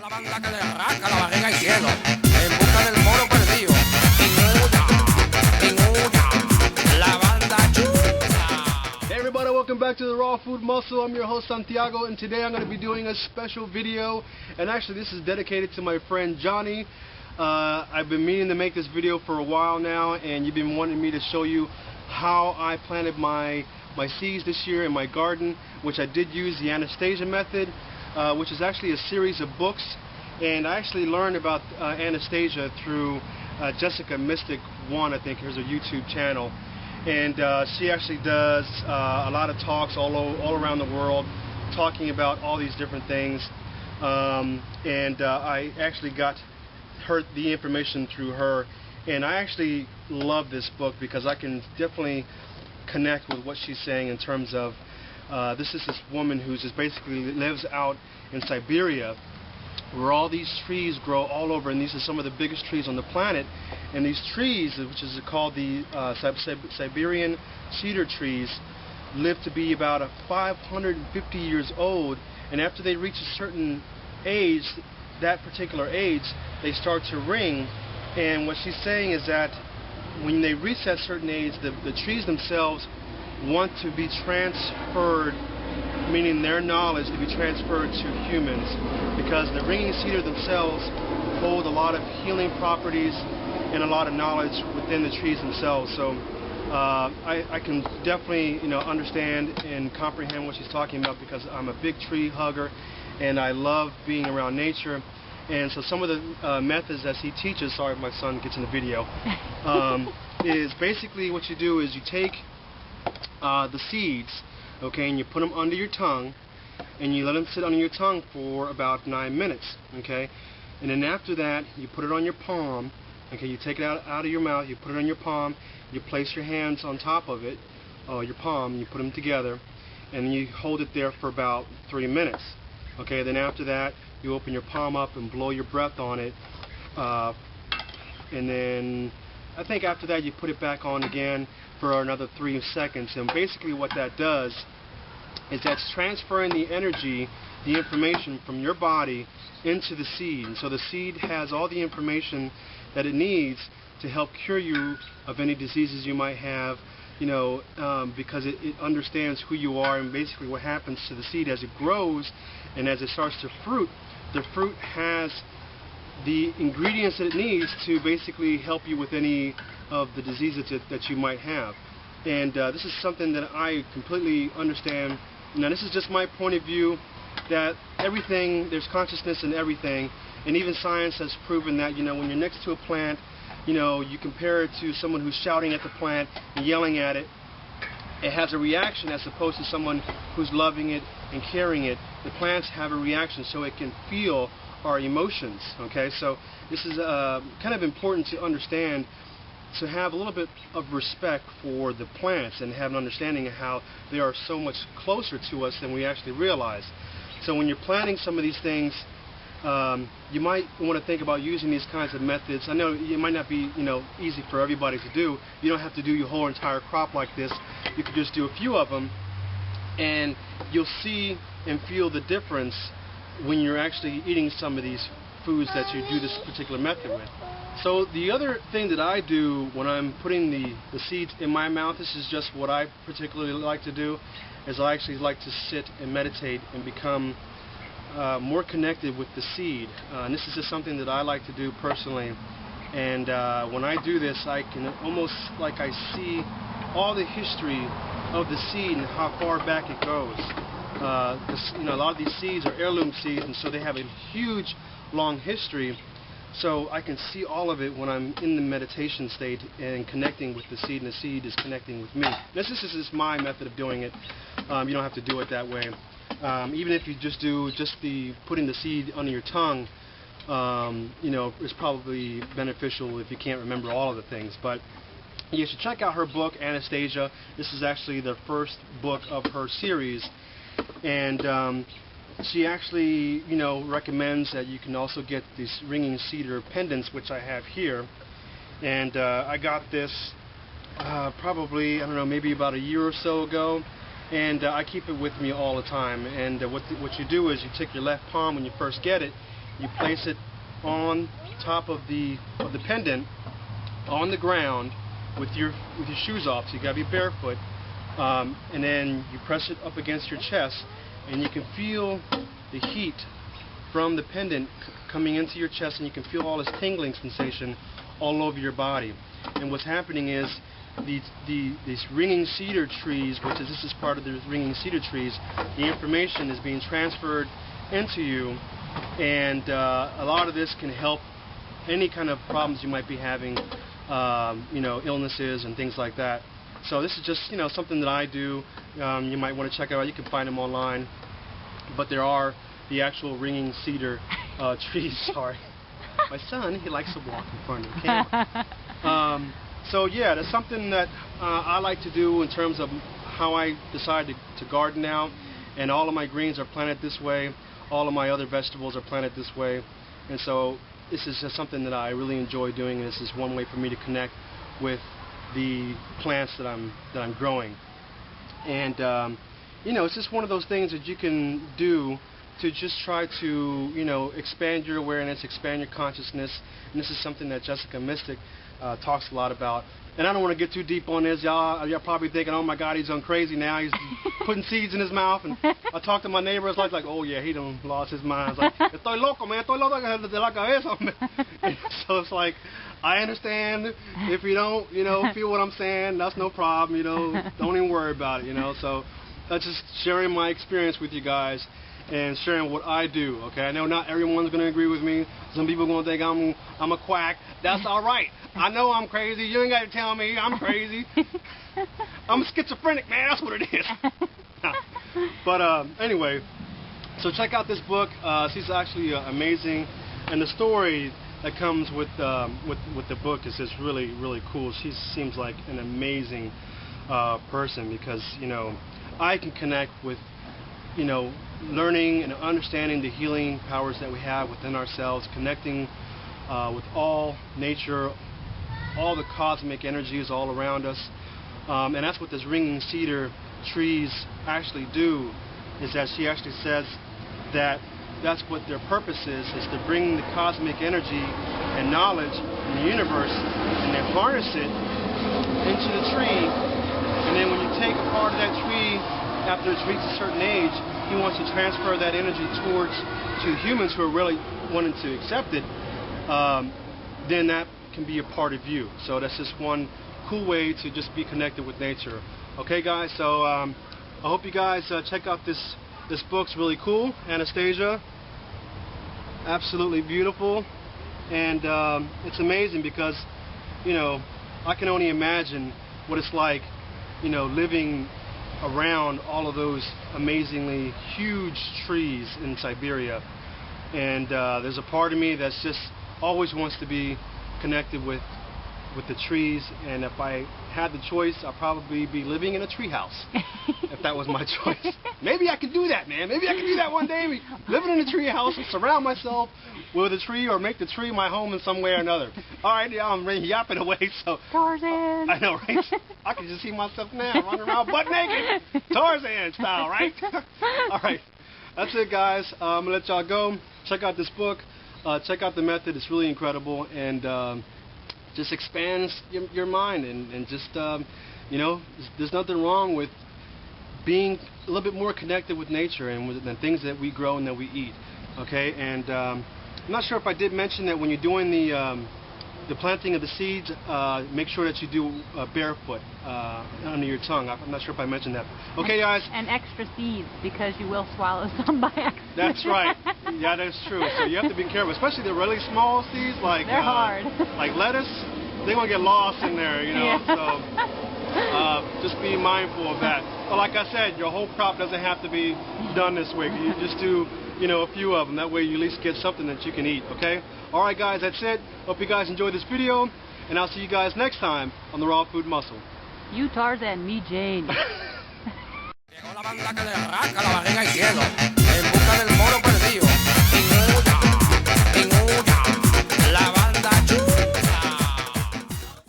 la banda que le arranca la barriga al cielo, en busca del moro perdido. La banda chula. Hey everybody, welcome back to the Raw Food Muscle. I'm your host Santiago, and today I'm going to be doing a special video. And actually, this is dedicated to my friend Johnny. I've been meaning to make this video for a while now, and you've been wanting me to show you how I planted my seeds this year in my garden, which I did use the Anastasia Method, which is actually a series of books. And I actually learned about Anastasia through Jessica Mystic One, I think, here's her YouTube channel. And she actually does a lot of talks all around the world, talking about all these different things. I actually got the information through her, and I actually love this book because I can definitely connect with what she's saying in terms of this woman who just basically lives out in Siberia, where all these trees grow all over, and these are some of the biggest trees on the planet. And these trees, which is called the Siberian cedar trees, live to be about 550 years old, and after they reach a certain age, that particular age, they start to ring. And what she's saying is that when they reach that certain age, the trees themselves want to be transferred, meaning their knowledge to be transferred to humans, because the ringing cedar themselves hold a lot of healing properties and a lot of knowledge within the trees themselves. So I can definitely understand and comprehend what she's talking about, because I'm a big tree hugger and I love being around nature. And so some of the methods that he teaches, sorry if my son gets in the video, is basically what you do is you take the seeds, okay, and you put them under your tongue, and you let them sit under your tongue for about 9 minutes, okay, and then after that you put it on your palm, okay, you take it out of your mouth, you put it on your palm, you place your hands on top of it, your palm, you put them together, and you hold it there for about 3 minutes, okay. Then after that you open your palm up and blow your breath on it, and then I think after that you put it back on again for another 3 seconds. And basically what that does is that's transferring the energy, the information from your body into the seed. And so the seed has all the information that it needs to help cure you of any diseases you might have, because it understands who you are. And basically what happens to the seed as it grows and as it starts to fruit, the fruit has the ingredients that it needs to basically help you with any of the diseases that you might have. And this is something that I completely understand. Now, this is just my point of view, that everything, there's consciousness in everything, and even science has proven that, when you're next to a plant, you compare it to someone who's shouting at the plant and yelling at it, it has a reaction as opposed to someone who's loving it and caring it. The plants have a reaction so it can feel our emotions, okay? So this is kind of important to understand, to have a little bit of respect for the plants and have an understanding of how they are so much closer to us than we actually realize. So when you're planting some of these things, you might want to think about using these kinds of methods. I know it might not be easy for everybody to do. You don't have to do your whole entire crop like this. You could just do a few of them, and you'll see and feel the difference when you're actually eating some of these foods that you do this particular method with. So the other thing that I do when I'm putting the seeds in my mouth, this is just what I particularly like to do, is I actually like to sit and meditate and become more connected with the seed. And this is just something that I like to do personally. And when I do this, I can almost I see all the history of the seed and how far back it goes. A lot of these seeds are heirloom seeds, and so they have a huge, long history. So I can see all of it when I'm in the meditation state and connecting with the seed, and the seed is connecting with me. This is just my method of doing it. You don't have to do it that way. Even if you just do putting the seed under your tongue, it's probably beneficial if you can't remember all of the things. But you should check out her book, Anastasia. This is actually the first book of her series. And she actually, recommends that you can also get these ringing cedar pendants, which I have here. And I got this probably, I don't know, maybe about a year or so ago. And I keep it with me all the time. And what you do is you take your left palm when you first get it, You place it on top of the pendant on the ground with your shoes off, so you gotta be barefoot, and then you press it up against your chest, and you can feel the heat from the pendant coming into your chest, and you can feel all this tingling sensation all over your body. And what's happening is these ringing cedar trees, this is part of the ringing cedar trees, the information is being transferred into you, and a lot of this can help any kind of problems you might be having, illnesses and things like that. So this is just something that I do. You might want to check it out. You can find them online, but there are the actual ringing cedar trees. Sorry, my son, he likes to walk in front of the camera. So yeah, that's something that I like to do in terms of how I decide to garden now. And all of my greens are planted this way. All of my other vegetables are planted this way. And so this is just something that I really enjoy doing. And this is one way for me to connect with the plants that I'm growing. And it's just one of those things that you can do to just try to expand your awareness, expand your consciousness. And this is something that Jessica Mystic talks a lot about. And I don't want to get too deep on this. Y'all probably thinking, oh my God, he's gone crazy now. He's putting seeds in his mouth. And I talk to my neighbors like, oh yeah, he done lost his mind. It's like, estoy loco, man. Estoy loco de la cabeza, man. So it's like, I understand if you don't, feel what I'm saying. That's no problem. Don't even worry about it. So that's just sharing my experience with you guys and sharing what I do. Okay, I know not everyone's going to agree with me. Some people are going to think I'm a quack. That's all right. I know I'm crazy. You ain't got to tell me I'm crazy. I'm a schizophrenic, man. That's what it is. But anyway, so check out this book. She's actually amazing, and the story that comes with the book is just really, really cool. She seems like an amazing person because I can connect with learning and understanding the healing powers that we have within ourselves, connecting with all nature, all the cosmic energies all around us. And that's what this ringing cedar trees actually do, is that she actually says that that's what their purpose is to bring the cosmic energy and knowledge in the universe, and they harness it into the tree, and then when you take a part of that tree after it's reached a certain age, he wants to transfer that energy to humans who are really wanting to accept it, then that can be a part of you. So that's just one cool way to just be connected with nature. Okay guys, so I hope you guys check out this book. It's really cool. Anastasia, absolutely beautiful, and it's amazing because I can only imagine what it's like living around all of those amazingly huge trees in Siberia. And there's a part of me that's just always wants to be connected with the trees, and if I had the choice, I'd probably be living in a tree house if that was my choice. Maybe I could do that, man. Maybe I could do that one day. Living in a tree house and surround myself with a tree, or make the tree my home in some way or another. All right, yeah, I'm yapping away. So Tarzan. I know, right? I can just see myself now running around butt naked, Tarzan style, right? All right, that's it, guys. I'm gonna let y'all go. Check out this book. Check out the method. It's really incredible, and just expands your mind, and just there's nothing wrong with being a little bit more connected with nature and with the things that we grow and that we eat. Okay, and I'm not sure if I did mention that when you're doing the planting of the seeds, make sure that you do barefoot under your tongue. I'm not sure if I mentioned that. Okay, guys. And extra seeds, because you will swallow some by accident. That's right. Yeah, that's true. So you have to be careful, especially the really small seeds, like they're hard. Like lettuce. They're gonna get lost in there, Yeah. So just be mindful of that. But like I said, your whole crop doesn't have to be done this week. You just do a few of them. That way you at least get something that you can eat. Okay. All right, guys. That's it. Hope you guys enjoyed this video, and I'll see you guys next time on the Raw Food Muscle. You Tarzan, me Jane. Llegó la banda que le arranca la barriga al cielo, en busca del moro perdido.